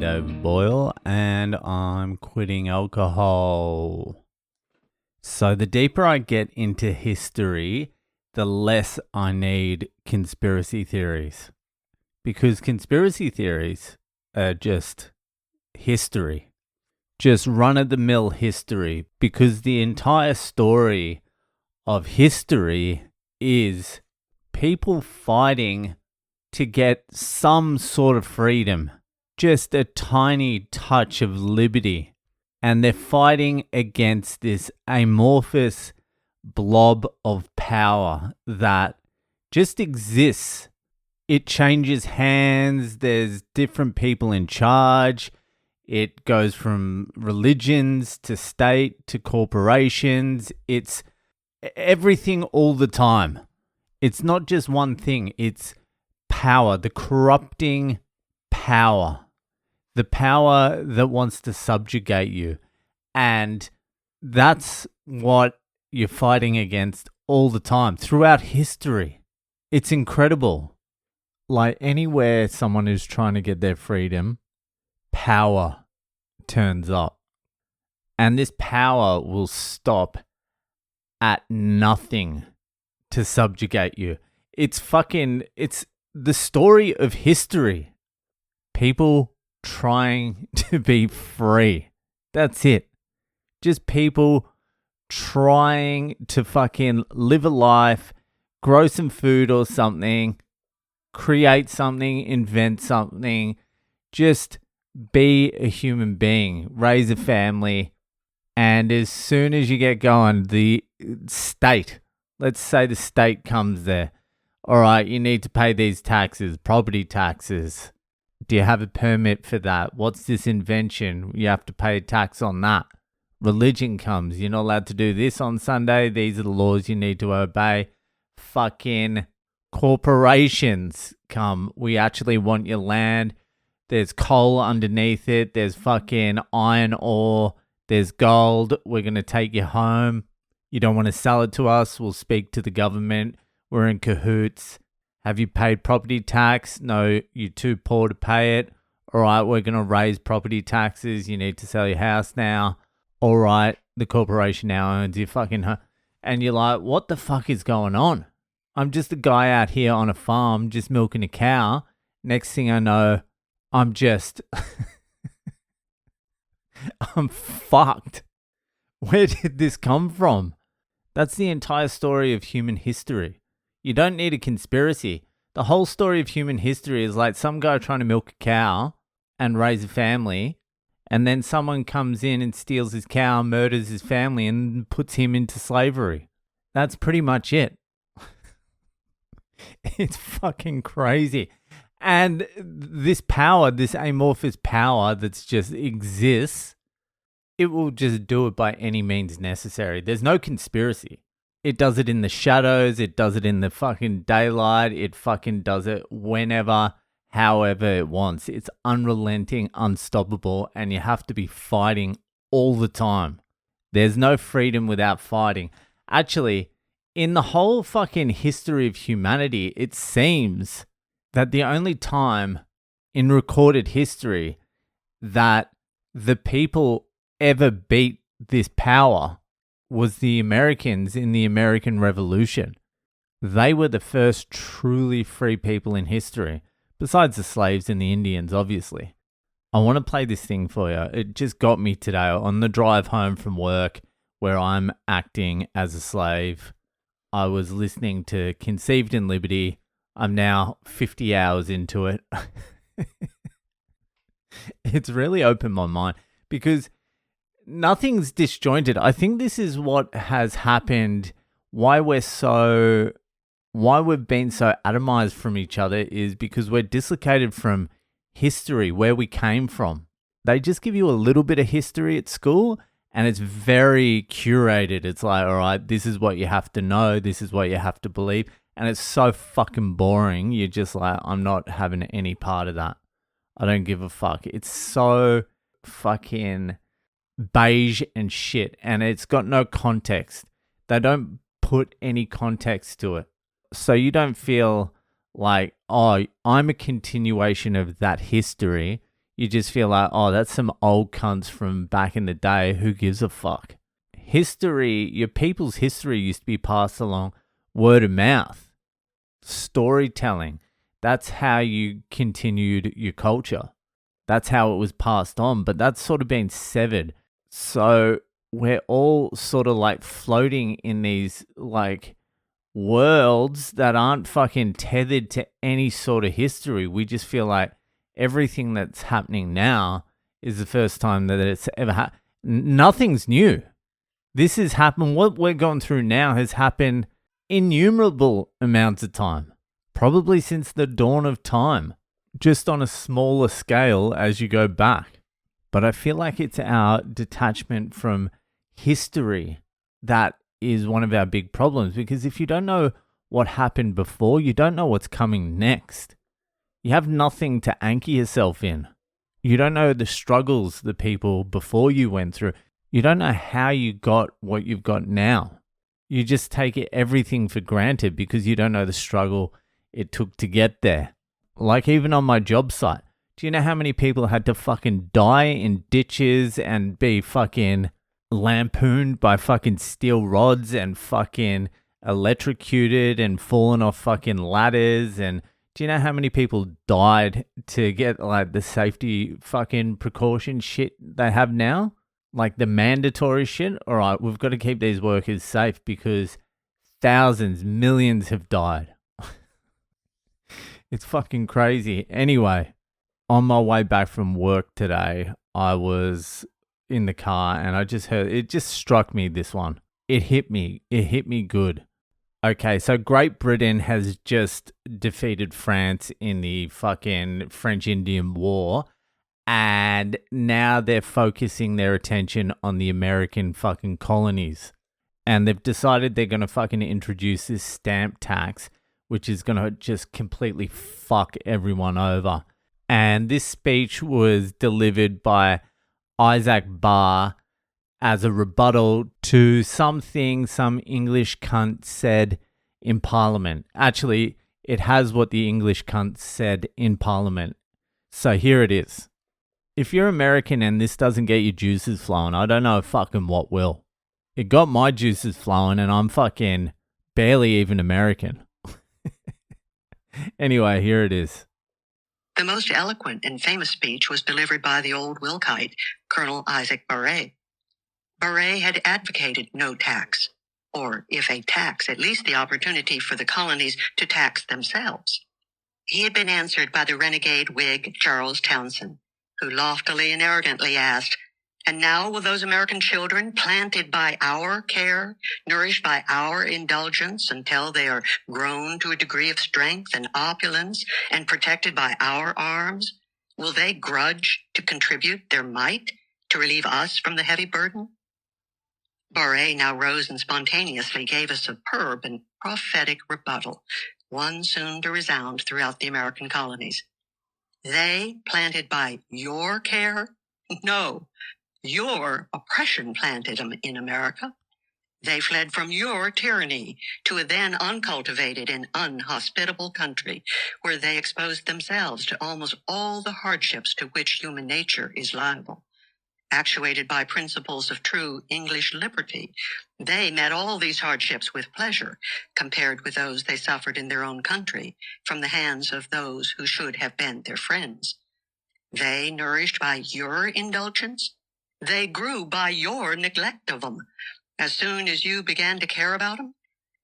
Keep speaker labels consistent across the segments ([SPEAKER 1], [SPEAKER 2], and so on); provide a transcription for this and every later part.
[SPEAKER 1] David Boyle, and I'm quitting alcohol. So the deeper I get into history, the less I need conspiracy theories. Because conspiracy theories are just history. Just run-of-the-mill history. Because the entire story of history is people fighting to get some sort of freedom. Just a tiny touch of liberty. And they're fighting against this amorphous blob of power that just exists. It changes hands. There's different people in charge. It goes from religions to state to corporations. It's everything all the time. It's not just one thing. It's power, the corrupting power. The power that wants to subjugate you. And that's what you're fighting against all the time, throughout history. It's incredible. Like anywhere someone is trying to get their freedom, power turns up. And this power will stop at nothing to subjugate you. It's the story of history. People trying to be free. That's it. Just people trying to fucking live a life, grow some food or something, create something, invent something, just be a human being, raise a family. And as soon as you get going, the state, let's say the state comes there. All right, you need to pay these taxes, property taxes. Do you have a permit for that? What's this invention? You have to pay a tax on that. Religion comes. You're not allowed to do this on Sunday. These are the laws you need to obey. Fucking corporations come. We actually want your land. There's coal underneath it. There's fucking iron ore. There's gold. We're going to take you home. You don't want to sell it to us? We'll speak to the government. We're in cahoots. Have you paid property tax? No, you're too poor to pay it. All right, we're going to raise property taxes. You need to sell your house now. All right, the corporation now owns your fucking home. And you're like, what the fuck is going on? I'm just a guy out here on a farm just milking a cow. Next thing I know, I'm I'm fucked. Where did this come from? That's the entire story of human history. You don't need a conspiracy. The whole story of human history is like some guy trying to milk a cow and raise a family, and then someone comes in and steals his cow, murders his family, and puts him into slavery. That's pretty much it. It's fucking crazy. And this power, this amorphous power that's just exists, it will just do it by any means necessary. There's no conspiracy. It does it in the shadows. It does it in the fucking daylight. It fucking does it whenever, however it wants. It's unrelenting, unstoppable, and you have to be fighting all the time. There's no freedom without fighting. Actually, in the whole fucking history of humanity, it seems that the only time in recorded history that the people ever beat this power was the Americans in the American Revolution. They were the first truly free people in history, besides the slaves and the Indians, obviously. I want to play this thing for you. It just got me today on the drive home from work where I'm acting as a slave. I was listening to Conceived in Liberty. I'm now 50 hours into it. It's really opened my mind because nothing's disjointed. I think this is what has happened. Why we've been so atomized from each other is because we're dislocated from history, where we came from. They just give you a little bit of history at school and it's very curated. It's like, all right, this is what you have to know. This is what you have to believe. And it's so fucking boring. You're just like, I'm not having any part of that. I don't give a fuck. It's so fucking beige and shit, and it's got no context. They don't put any context to it. So you don't feel like, oh, I'm a continuation of that history. you just feel like, oh, that's some old cunts from back in the day. Who gives a fuck? History, your people's history used to be passed along word of mouth, storytelling. That's how you continued your culture. That's how it was passed on, but that's sort of been severed. So we're all sort of like floating in these like worlds that aren't fucking tethered to any sort of history. We just feel like everything that's happening now is the first time that it's ever happened. Nothing's new. This has happened. What we're going through now has happened innumerable amounts of time, probably since the dawn of time, just on a smaller scale as you go back. But I feel like it's our detachment from history that is one of our big problems, because if you don't know what happened before, you don't know what's coming next. You have nothing to anchor yourself in. You don't know the struggles the people before you went through. You don't know how you got what you've got now. You just take everything for granted because you don't know the struggle it took to get there. Like even on my job site, do you know how many people had to fucking die in ditches and be fucking lampooned by fucking steel rods and fucking electrocuted and fallen off fucking ladders? And do you know how many people died to get like the safety fucking precaution shit they have now? Like the mandatory shit. All right, we've got to keep these workers safe because thousands, millions have died. It's fucking crazy. Anyway, on my way back from work today, I was in the car and I just heard, it just struck me, this one. It hit me. It hit me good. Okay, so Great Britain has just defeated France in the fucking French-Indian War. And now they're focusing their attention on the American fucking colonies. And they've decided they're going to fucking introduce this stamp tax, which is going to just completely fuck everyone over. And this speech was delivered by Isaac Barr as a rebuttal to something some English cunt said in Parliament. Actually, it has what the English cunt said in Parliament. So here it is. If you're American and this doesn't get your juices flowing, I don't know fucking what will. It got my juices flowing and I'm fucking barely even American. Anyway, here it is.
[SPEAKER 2] The most eloquent and famous speech was delivered by the old Wilkite, Colonel Isaac Barre. Barre had advocated no tax, or if a tax, at least the opportunity for the colonies to tax themselves. He had been answered by the renegade Whig Charles Townshend, who loftily and arrogantly asked, "And now will those American children, planted by our care, nourished by our indulgence until they are grown to a degree of strength and opulence and protected by our arms, will they grudge to contribute their mite to relieve us from the heavy burden?" Barre now rose and spontaneously gave a superb and prophetic rebuttal, one soon to resound throughout the American colonies. They planted by your care? No, your oppression planted them in America. They fled from your tyranny to a then uncultivated and unhospitable country where they exposed themselves to almost all the hardships to which human nature is liable. Actuated by principles of true English liberty, they met all these hardships with pleasure, compared with those they suffered in their own country from the hands of those who should have been their friends. They, nourished by your indulgence, they grew by your neglect of them. As soon as you began to care about them,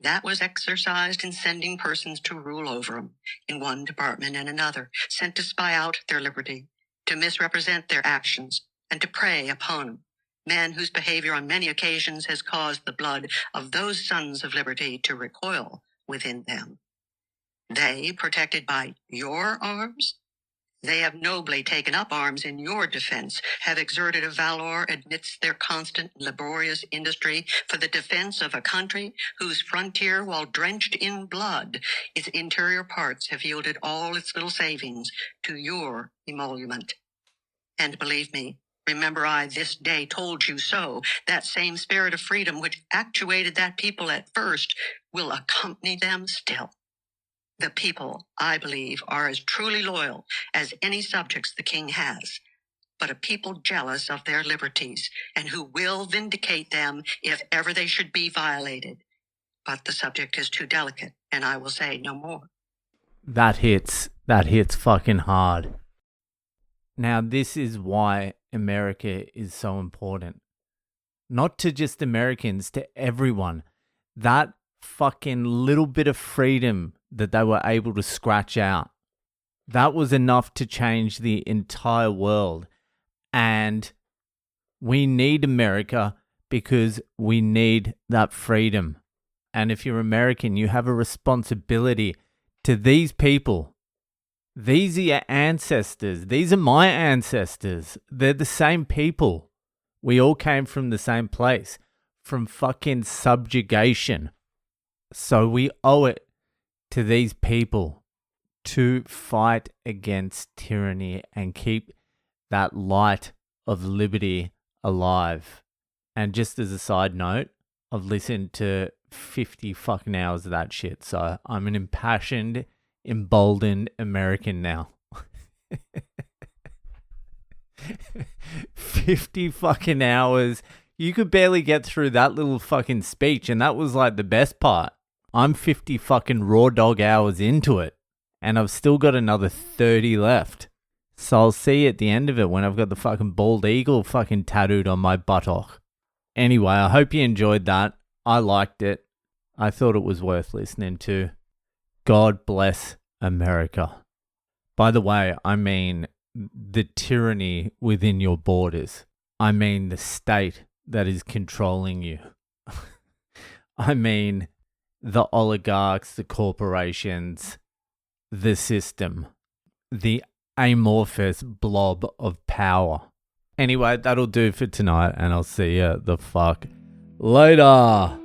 [SPEAKER 2] that was exercised in sending persons to rule over them in one department and another, sent to spy out their liberty, to misrepresent their actions, and to prey upon them, men whose behavior on many occasions has caused the blood of those sons of liberty to recoil within them. They, protected by your arms, they have nobly taken up arms in your defense, have exerted a valor amidst their constant laborious industry for the defense of a country whose frontier, while drenched in blood, its interior parts have yielded all its little savings to your emolument. And believe me, remember I this day told you so, that same spirit of freedom which actuated that people at first will accompany them still. The people, I believe, are as truly loyal as any subjects the king has, but a people jealous of their liberties and who will vindicate them if ever they should be violated. But the subject is too delicate, and I will say no more.
[SPEAKER 1] That hits. That hits fucking hard. Now, this is why America is so important. Not to just Americans, to everyone. That fucking little bit of freedom that they were able to scratch out, that was enough to change the entire world. And we need America because we need that freedom. And if you're American, you have a responsibility to these people. These are your ancestors. These are my ancestors. They're the same people. We all came from the same place, from fucking subjugation. So we owe it to these people to fight against tyranny and keep that light of liberty alive. And just as a side note, I've listened to 50 fucking hours of that shit. So I'm an impassioned, emboldened American now. 50 fucking hours. You could barely get through that little fucking speech, and that was like the best part. I'm 50 fucking raw dog hours into it, and I've still got another 30 left. So I'll see you at the end of it when I've got the fucking bald eagle fucking tattooed on my buttock. Anyway, I hope you enjoyed that. I liked it. I thought it was worth listening to. God bless America. By the way, I mean the tyranny within your borders. I mean the state that is controlling you. I mean the oligarchs, the corporations, the system, the amorphous blob of power. Anyway, that'll do for tonight, and I'll see you the fuck later.